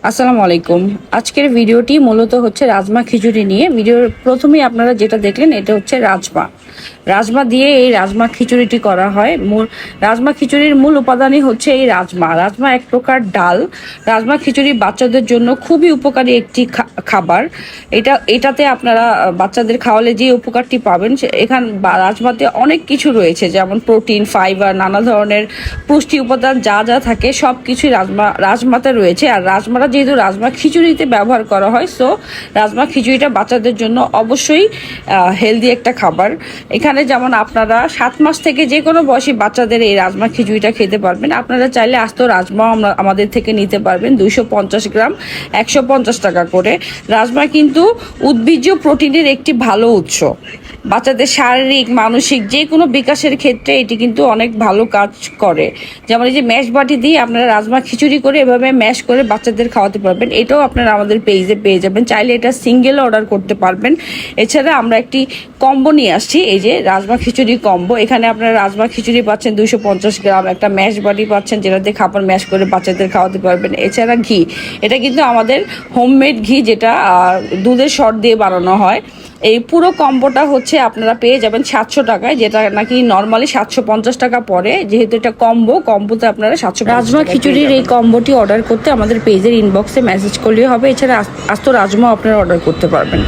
আসসালামু আলাইকুম। আজকের ভিডিওটি মূলত হচ্ছে রাজমা খিচুড়ি নিয়ে। ভিডিওর প্রথমেই আপনারা যেটা দেখলেন এটা হচ্ছে রাজমা। রাজমা দিয়ে এই রাজমা খিচুড়িটি করা হয়। রাজমা খিচুড়ির মূল উপাদানই হচ্ছে এই রাজমা। রাজমা এক প্রকার ডাল। রাজমা খিচুড়ি বাচ্চাদের জন্য খুবই উপকারী একটি খাবার। এটাতে আপনারা বাচ্চাদের খাওয়ালে যে উপকারটি পাবেন এখান রাজমাতে অনেক কিছু রয়েছে, যেমন প্রোটিন, ফাইবার, নানা ধরনের পুষ্টি উপাদান যা যা থাকে সব কিছুই রাজমাতে রয়েছে। আর রাজমাটা যেহেতু রাজমা খিচুড়িতে ব্যবহার করা হয়, সো রাজমা খিচুড়িটা বাচ্চাদের জন্য অবশ্যই হেলদি একটা খাবার। এখানে যেমন আপনারা 7 মাস থেকে যে কোনো বয়সী বাচ্চাদের এই রাজমা খিচুড়িটা খেতে পারবেন। আপনারা চাইলে আস্ত রাজমা আমাদের থেকে নিতে পারবেন 250 গ্রাম 150 টাকা করে। রাজমা কিন্তু উদ্ভিজ্জ প্রোটিনের একটি ভালো উৎস। বাচ্চাদের শারীরিক মানসিক যে কোনো বিকাশের ক্ষেত্রে এটি কিন্তু অনেক ভালো কাজ করে। যেমন এই যে ম্যাশ বাটি দিয়ে আপনারা রাজমা খিচুড়ি করে এভাবে ম্যাশ করে বাচ্চাদের খাওয়াতে পারবেন। এটাও আপনারা আমাদের পেজে পেয়ে যাবেন, চাইলে এটা সিঙ্গেল অর্ডার করতে পারবেন। এছাড়া আমরা একটি কম্বো নিয়ে আসছি, এই যে রাজমা খিচুড়ি কম্বো। এখানে আপনারা রাজমা খিচুড়ি পাচ্ছেন 250 গ্রাম, একটা ম্যাশ বাটি পাচ্ছেন যেটা দিয়ে খাবার ম্যাশ করে বাচ্চাদের খাওয়াতে পারবেন। এছাড়া ঘি, এটা কিন্তু আমাদের হোমমেড ঘি, যেটা দুধের সর দিয়ে বানানো হয়। এই পুরো কম্বোটা হচ্ছে আপনারা পেয়ে যাবেন 700 টাকায়, যেটা নাকি নর্মালি 750 টাকা পড়ে। যেহেতু এটা কম্বোতে আপনারা 700। রাজমা খিচুড়ির এই কম্বোটি অর্ডার করতে আমাদের পেজের ইনবক্সে মেসেজ করলেই হবে। এছাড়া আস্ত রাজমা আপনারা অর্ডার করতে পারবেন।